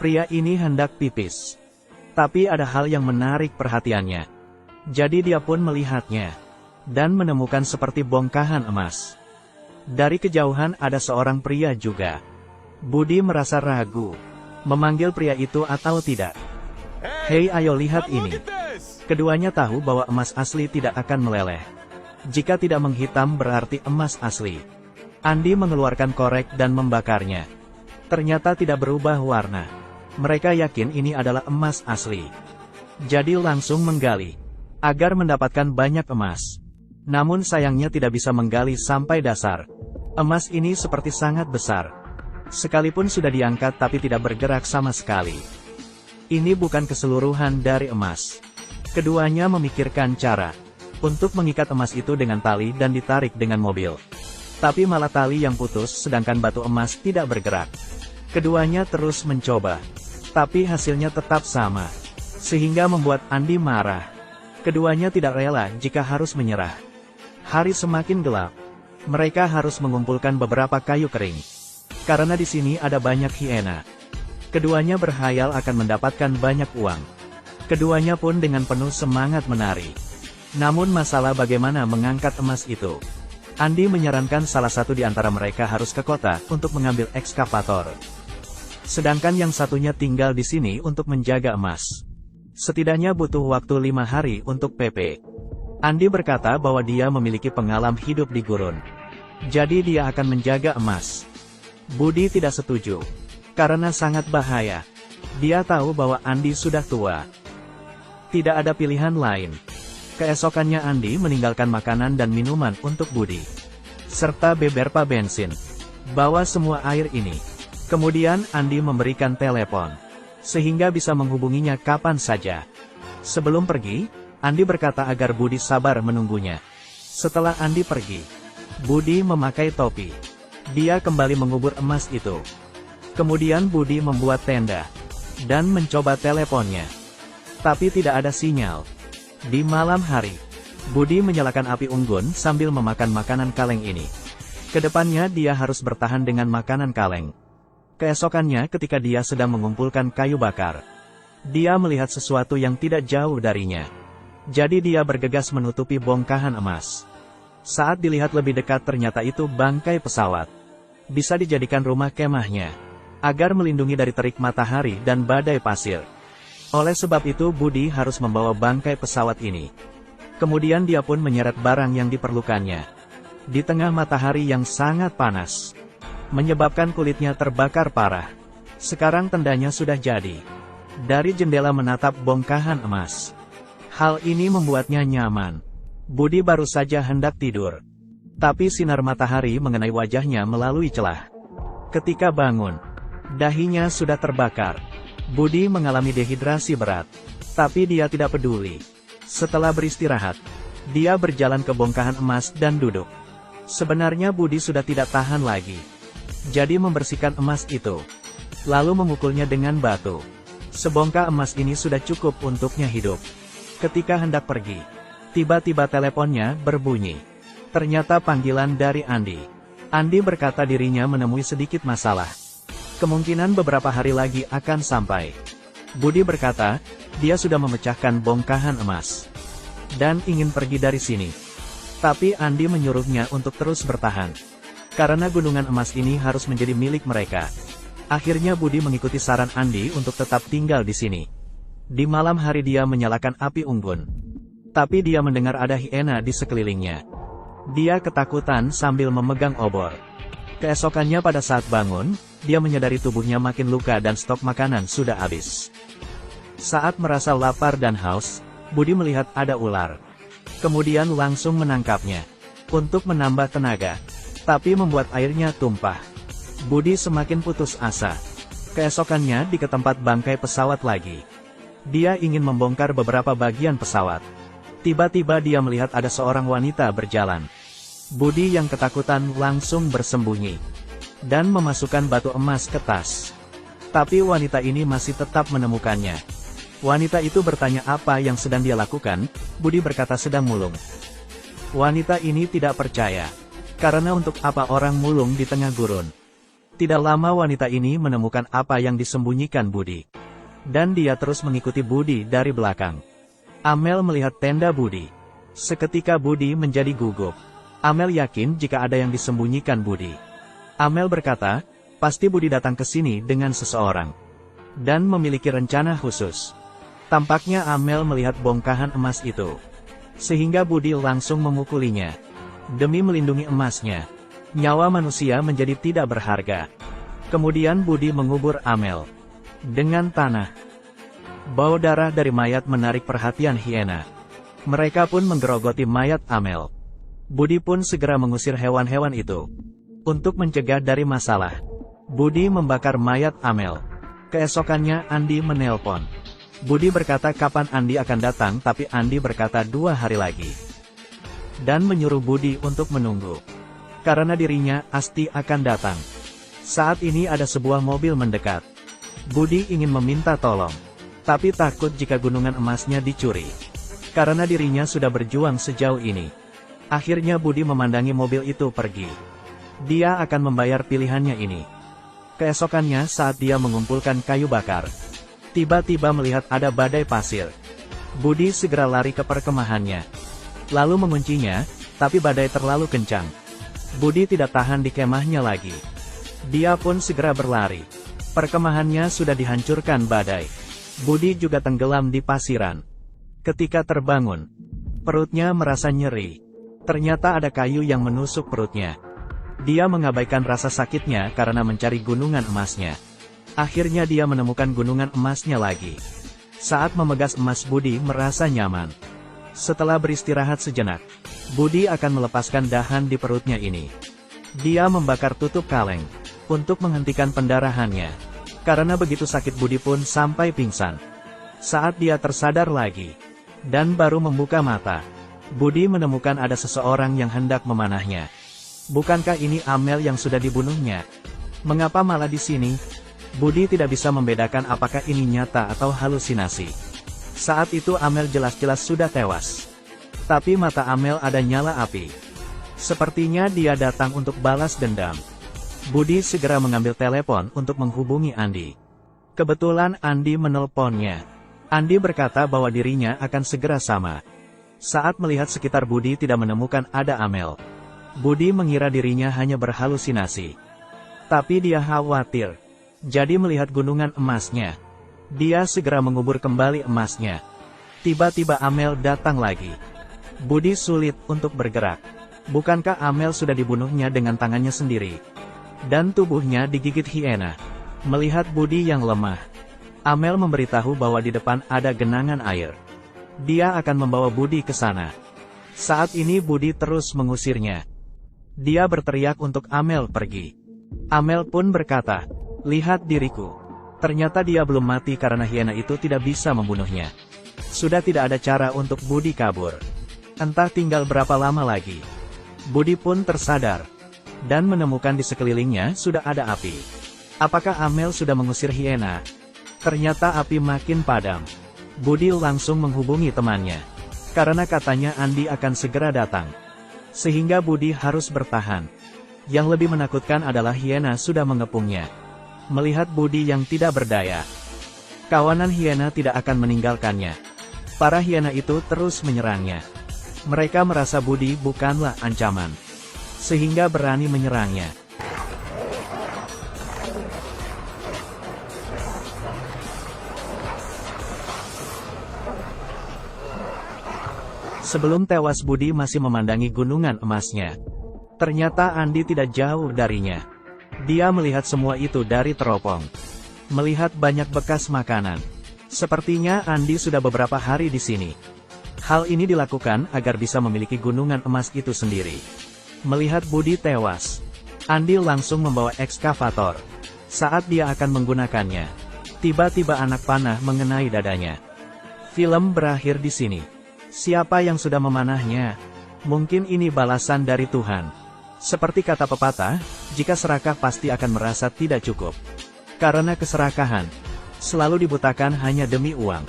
Pria ini hendak pipis. Tapi ada hal yang menarik perhatiannya. Jadi dia pun melihatnya. Dan menemukan seperti bongkahan emas. Dari kejauhan ada seorang pria juga. Budi merasa ragu. Memanggil pria itu atau tidak. Hei, ayo lihat ini. Keduanya tahu bahwa emas asli tidak akan meleleh. Jika tidak menghitam berarti emas asli. Andi mengeluarkan korek dan membakarnya. Ternyata tidak berubah warna. Mereka yakin ini adalah emas asli. Jadi langsung menggali. Agar mendapatkan banyak emas. Namun sayangnya tidak bisa menggali sampai dasar. Emas ini seperti sangat besar. Sekalipun sudah diangkat tapi tidak bergerak sama sekali. Ini bukan keseluruhan dari emas. Keduanya memikirkan cara untuk mengikat emas itu dengan tali dan ditarik dengan mobil. Tapi malah tali yang putus sedangkan batu emas tidak bergerak. Keduanya terus mencoba. Tapi hasilnya tetap sama. Sehingga membuat Andi marah. Keduanya tidak rela jika harus menyerah. Hari semakin gelap. Mereka harus mengumpulkan beberapa kayu kering. Karena di sini ada banyak hiena. Keduanya berkhayal akan mendapatkan banyak uang. Keduanya pun dengan penuh semangat menari. Namun masalah bagaimana mengangkat emas itu. Andi menyarankan salah satu di antara mereka harus ke kota untuk mengambil ekskavator. Sedangkan yang satunya tinggal di sini untuk menjaga emas. Setidaknya butuh waktu 5 hari untuk PP. Andi berkata bahwa dia memiliki pengalaman hidup di gurun. Jadi dia akan menjaga emas. Budi tidak setuju. Karena sangat bahaya. Dia tahu bahwa Andi sudah tua. Tidak ada pilihan lain. Keesokannya Andi meninggalkan makanan dan minuman untuk Budi. Serta beberapa bensin. Bawa semua air ini. Kemudian Andi memberikan telepon. Sehingga bisa menghubunginya kapan saja. Sebelum pergi, Andi berkata agar Budi sabar menunggunya. Setelah Andi pergi, Budi memakai topi. Dia kembali mengubur emas itu. Kemudian Budi membuat tenda. Dan mencoba teleponnya. Tapi tidak ada sinyal. Di malam hari, Budi menyalakan api unggun sambil memakan makanan kaleng ini. Kedepannya dia harus bertahan dengan makanan kaleng. Keesokannya ketika dia sedang mengumpulkan kayu bakar, dia melihat sesuatu yang tidak jauh darinya. Jadi dia bergegas menutupi bongkahan emas. Saat dilihat lebih dekat ternyata itu bangkai pesawat. Bisa dijadikan rumah kemahnya, agar melindungi dari terik matahari dan badai pasir. Oleh sebab itu Budi harus membawa bangkai pesawat ini. Kemudian dia pun menyeret barang yang diperlukannya. Di tengah matahari yang sangat panas. Menyebabkan kulitnya terbakar parah. Sekarang tendanya sudah jadi. Dari jendela menatap bongkahan emas. Hal ini membuatnya nyaman. Budi baru saja hendak tidur. Tapi sinar matahari mengenai wajahnya melalui celah. Ketika bangun, dahinya sudah terbakar. Budi mengalami dehidrasi berat. Tapi dia tidak peduli. Setelah beristirahat, dia berjalan ke bongkahan emas dan duduk. Sebenarnya Budi sudah tidak tahan lagi. Jadi membersihkan emas itu. Lalu memukulnya dengan batu. Sebongkah emas ini sudah cukup untuknya hidup. Ketika hendak pergi, tiba-tiba teleponnya berbunyi. Ternyata panggilan dari Andi. Andi berkata dirinya menemui sedikit masalah. Kemungkinan beberapa hari lagi akan sampai. Budi berkata, dia sudah memecahkan bongkahan emas. Dan ingin pergi dari sini. Tapi Andi menyuruhnya untuk terus bertahan. Karena gunungan emas ini harus menjadi milik mereka. Akhirnya Budi mengikuti saran Andi untuk tetap tinggal di sini. Di malam hari dia menyalakan api unggun. Tapi dia mendengar ada hiena di sekelilingnya. Dia ketakutan sambil memegang obor. Keesokannya pada saat bangun, dia menyadari tubuhnya makin luka dan stok makanan sudah habis. Saat merasa lapar dan haus, Budi melihat ada ular. Kemudian langsung menangkapnya. Untuk menambah tenaga. Tapi membuat airnya tumpah. Budi semakin putus asa. Keesokannya di tempat bangkai pesawat lagi. Dia ingin membongkar beberapa bagian pesawat. Tiba-tiba dia melihat ada seorang wanita berjalan. Budi yang ketakutan langsung bersembunyi. Dan memasukkan batu emas ke tas. Tapi wanita ini masih tetap menemukannya. Wanita itu bertanya apa yang sedang dia lakukan. Budi berkata sedang mulung. Wanita ini tidak percaya. Karena untuk apa orang mulung di tengah gurun? Tidak lama wanita ini menemukan apa yang disembunyikan Budi. Dan dia terus mengikuti Budi dari belakang. Amel melihat tenda Budi. Seketika Budi menjadi gugup. Amel yakin jika ada yang disembunyikan Budi. Amel berkata, pasti Budi datang ke sini dengan seseorang. Dan memiliki rencana khusus. Tampaknya Amel melihat bongkahan emas itu. Sehingga Budi langsung memukulinya. Demi melindungi emasnya. Nyawa manusia menjadi tidak berharga. Kemudian Budi mengubur Amel dengan tanah. Bau darah dari mayat menarik perhatian hiena. Mereka pun menggerogoti mayat Amel. Budi pun segera mengusir hewan-hewan itu. Untuk mencegah dari masalah, Budi membakar mayat Amel. Keesokannya Andi menelpon. Budi berkata kapan Andi akan datang, tapi Andi berkata 2 hari lagi. Dan menyuruh Budi untuk menunggu. Karena dirinya pasti akan datang. Saat ini ada sebuah mobil mendekat. Budi ingin meminta tolong. Tapi takut jika gunungan emasnya dicuri. Karena dirinya sudah berjuang sejauh ini. Akhirnya Budi memandangi mobil itu pergi. Dia akan membayar pilihannya ini. Keesokannya saat dia mengumpulkan kayu bakar. Tiba-tiba melihat ada badai pasir. Budi segera lari ke perkemahannya. Lalu menguncinya, tapi badai terlalu kencang. Budi tidak tahan di kemahnya lagi. Dia pun segera berlari. Perkemahannya sudah dihancurkan badai. Budi juga tenggelam di pasiran. Ketika terbangun, perutnya merasa nyeri. Ternyata ada kayu yang menusuk perutnya. Dia mengabaikan rasa sakitnya karena mencari gunungan emasnya. Akhirnya dia menemukan gunungan emasnya lagi. Saat memegas emas Budi merasa nyaman. Setelah beristirahat sejenak, Budi akan melepaskan dahan di perutnya ini. Dia membakar tutup kaleng untuk menghentikan pendarahannya. Karena begitu sakit Budi pun sampai pingsan. Saat dia tersadar lagi dan baru membuka mata, Budi menemukan ada seseorang yang hendak memanahnya. Bukankah ini Amel yang sudah dibunuhnya? Mengapa malah di sini? Budi tidak bisa membedakan apakah ini nyata atau halusinasi. Saat itu Amel jelas-jelas sudah tewas. Tapi mata Amel ada nyala api. Sepertinya dia datang untuk balas dendam. Budi segera mengambil telepon untuk menghubungi Andi. Kebetulan Andi menelponnya. Andi berkata bahwa dirinya akan segera sama. Saat melihat sekitar Budi tidak menemukan ada Amel. Budi mengira dirinya hanya berhalusinasi. Tapi dia khawatir. Jadi melihat gunungan emasnya. Dia segera mengubur kembali emasnya. Tiba-tiba Amel datang lagi. Budi sulit untuk bergerak. Bukankah Amel sudah dibunuhnya dengan tangannya sendiri? Dan tubuhnya digigit hiena. Melihat Budi yang lemah, Amel memberitahu bahwa di depan ada genangan air. Dia akan membawa Budi ke sana. Saat ini Budi terus mengusirnya. Dia berteriak untuk Amel pergi. Amel pun berkata, "Lihat diriku." Ternyata dia belum mati karena hiena itu tidak bisa membunuhnya. Sudah tidak ada cara untuk Budi kabur. Entah tinggal berapa lama lagi. Budi pun tersadar. Dan menemukan di sekelilingnya sudah ada api. Apakah Amel sudah mengusir hiena? Ternyata api makin padam. Budi langsung menghubungi temannya. Karena katanya Andi akan segera datang. Sehingga Budi harus bertahan. Yang lebih menakutkan adalah hiena sudah mengepungnya. Melihat Budi yang tidak berdaya, kawanan hiena tidak akan meninggalkannya. Para hiena itu terus menyerangnya. Mereka merasa Budi bukanlah ancaman, sehingga berani menyerangnya. Sebelum tewas Budi masih memandangi gunungan emasnya. Ternyata Andi tidak jauh darinya. Dia melihat semua itu dari teropong. Melihat banyak bekas makanan. Sepertinya Andi sudah beberapa hari di sini. Hal ini dilakukan agar bisa memiliki gunungan emas itu sendiri. Melihat Budi tewas, Andi langsung membawa ekskavator. Saat dia akan menggunakannya, tiba-tiba anak panah mengenai dadanya. Film berakhir di sini. Siapa yang sudah memanahnya? Mungkin ini balasan dari Tuhan. Seperti kata pepatah, jika serakah pasti akan merasa tidak cukup. Karena keserakahan selalu dibutakan hanya demi uang.